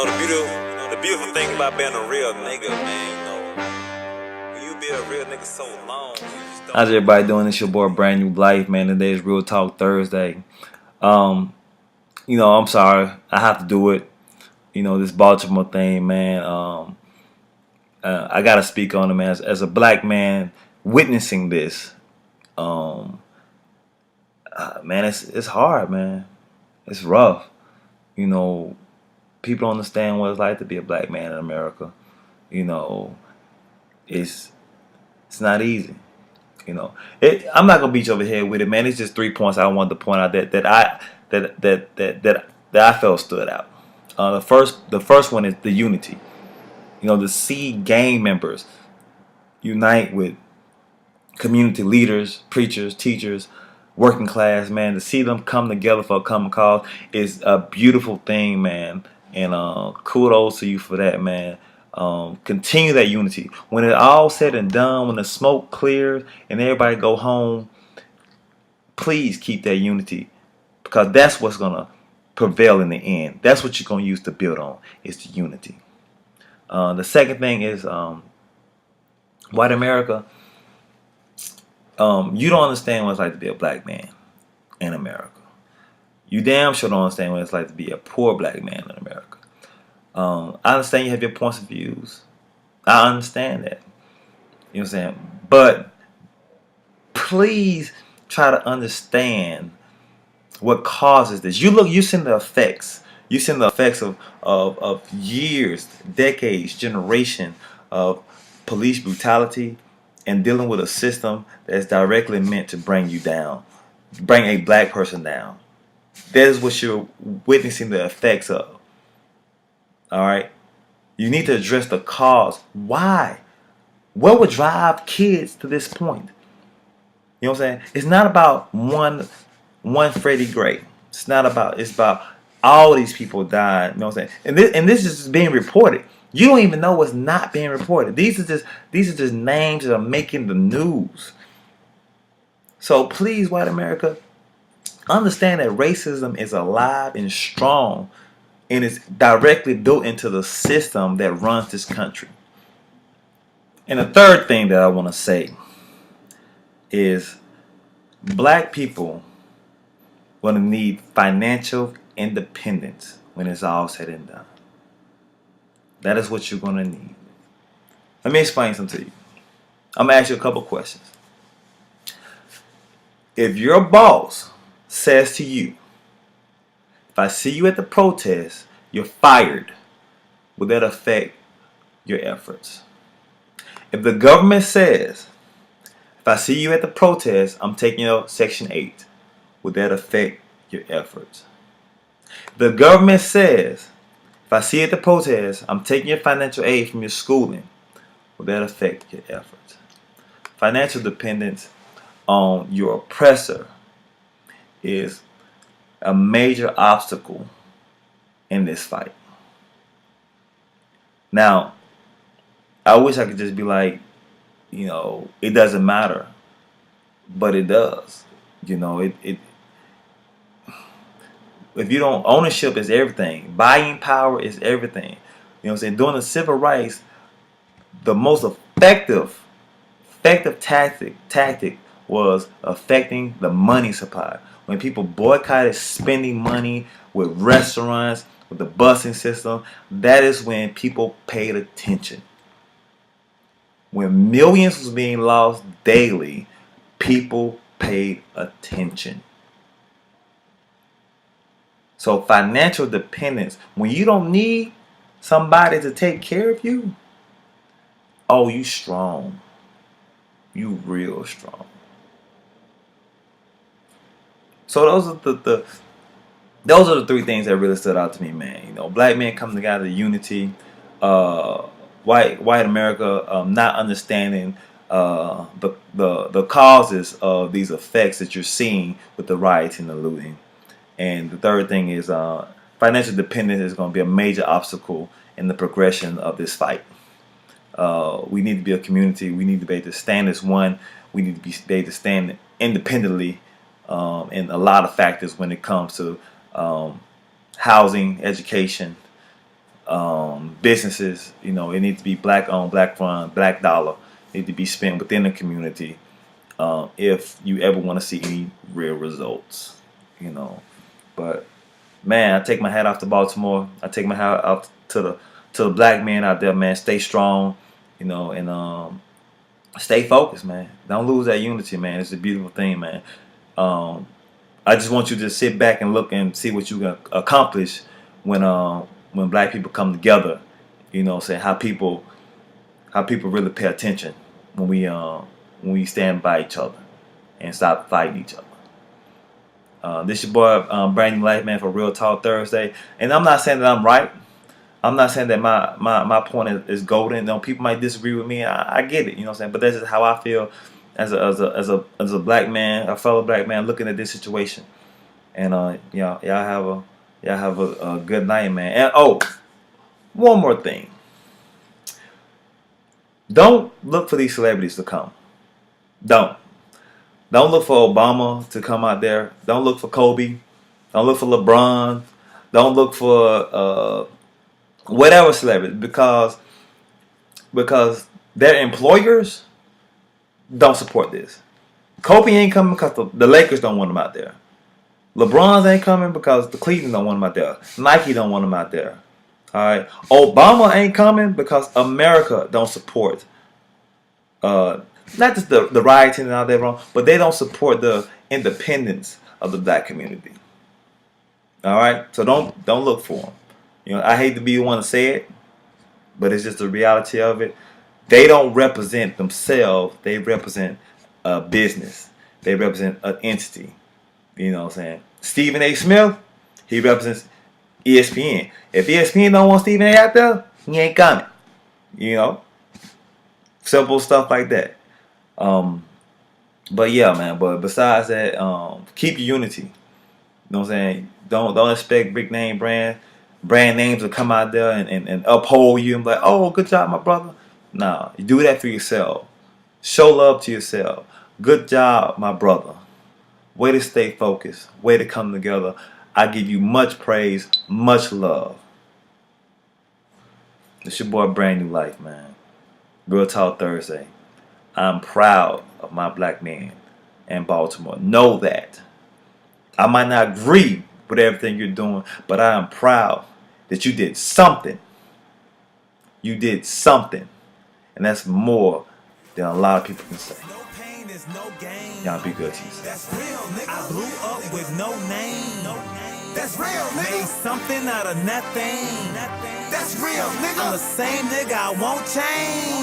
know, the beautiful thing about being a real nigga, man, when you be a real nigga so long, you just don't. How's everybody doing? It's your boy Brand New Life, man. Today is Real Talk Thursday. I'm sorry. I have to do it. This Baltimore thing, man. I gotta speak on it, man. As a black man witnessing this, man, it's hard, man. It's rough. People don't understand what it's like to be a black man in America. It's not easy. I'm not gonna beat you over the head with it, man. It's just 3 points I wanted to point out that I felt stood out. The first one is the unity. To see gang members unite with community leaders, preachers, teachers, working class, man. To see them come together for a common cause is a beautiful thing, man. And kudos to you for that, man. Continue that unity. When it all said and done, when the smoke clears and everybody go home, please keep that unity, because that's what's gonna prevail in the end. That's what you're gonna use to build on, is the unity. The second thing is white America. You don't understand what it's like to be a black man in America. You damn sure don't understand what it's like to be a poor black man in America. I understand you have your points of views. I understand that. You know what I'm saying? But please try to understand what causes this. You send the effects. You send the effects of years, decades, generation of police brutality and dealing with a system that's directly meant to bring you down, bring a black person down. That is what you're witnessing the effects of. All right? You need to address the cause. Why? What would drive kids to this point? You know what I'm saying? It's not about one Freddie Gray. It's about all these people died. You know what I'm saying? And this is just being reported. You don't even know what's not being reported. These are just names that are making the news. So please, white America, understand that racism is alive and strong, and it's directly built into the system that runs this country. And the third thing that I want to say is black people going to need financial independence when it's all said and done. That is what you're going to need. Let me explain something to you. I'm going to ask you a couple questions. If your boss says to you, if I see you at the protest, you're fired, would that affect your efforts? If the government says, if I see you at the protest, I'm taking you out Section 8, would that affect your efforts? If the government says, if I see you at the protest, I'm taking your financial aid from your schooling, would that affect your efforts? Financial dependence on your oppressor is a major obstacle in this fight. Now, I wish I could just be like, it doesn't matter, but it does. If you don't, ownership is everything. Buying power is everything. You know what I'm saying? During the civil rights, the most effective tactic was affecting the money supply. When people boycotted spending money with restaurants, with the busing system, that is when people paid attention. When millions was being lost daily, people paid attention. So financial dependence, when you don't need somebody to take care of you, oh, you strong. You real strong. So those are the three things that really stood out to me, man. Black men coming together, unity. White America not understanding the causes of these effects that you're seeing with the riots and the looting. And the third thing is financial dependence is going to be a major obstacle in the progression of this fight. We need to be a community. We need to be able to stand as one. We need to be able to stand independently in a lot of factors when it comes to housing, education, businesses. You know, it needs to be black owned, black run, black dollar. It need to be spent within the community. If you ever want to see any real results, you know. But man, I take my hat off to Baltimore. I take my hat off to the black man out there, man. Stay strong, you know, and stay focused, man. Don't lose that unity, man. It's a beautiful thing, man. I just want you to sit back and look and see what you can accomplish when black people come together. You know, saying how people really pay attention when we stand by each other and stop fighting each other. This your boy Brand New Life, man, for Real Talk Thursday. And I'm not saying that I'm right. I'm not saying that my point is golden. You know, people might disagree with me. I get it, you know what I'm saying? But that's just how I feel as a black man, a fellow black man looking at this situation. And y'all have a good night, man. And oh, one more thing. Don't look for these celebrities to come. Don't look for Obama to come out there. Don't look for Kobe. Don't look for LeBron. Don't look for whatever celebrity, because their employers don't support this. Kobe ain't coming because the Lakers don't want him out there. LeBron's ain't coming because the Cleveland don't want him out there. Nike don't want him out there. All right. Obama ain't coming because America don't support. Not just the rioting and all that wrong, but they don't support the independence of the black community. All right. So don't look for them. You know, I hate to be the one to say it, but it's just the reality of it. They don't represent themselves. They represent a business. They represent an entity. You know what I'm saying? Stephen A. Smith, he represents ESPN. If ESPN don't want Stephen A. out there, he ain't coming. You know? Simple stuff like that. But yeah, man. But besides that, keep your unity. You know what I'm saying? Don't expect big name brand names to come out there and uphold you and be like, oh, good job, my brother. No, you do that for yourself. Show love to yourself. Good job, my brother. Way to stay focused. Way to come together. I give you much praise, much love. It's your boy Brand New Life, man. Real Talk Thursday. I'm proud of my black man in Baltimore. Know that. I might not agree with everything you're doing, but I am proud that you did something. You did something. And that's more than a lot of people can say. Y'all be good to yourself. That's real, nigga. I blew up with no name. That's real, nigga. Made something out of nothing. That's real, nigga. I'm the same nigga, I won't change.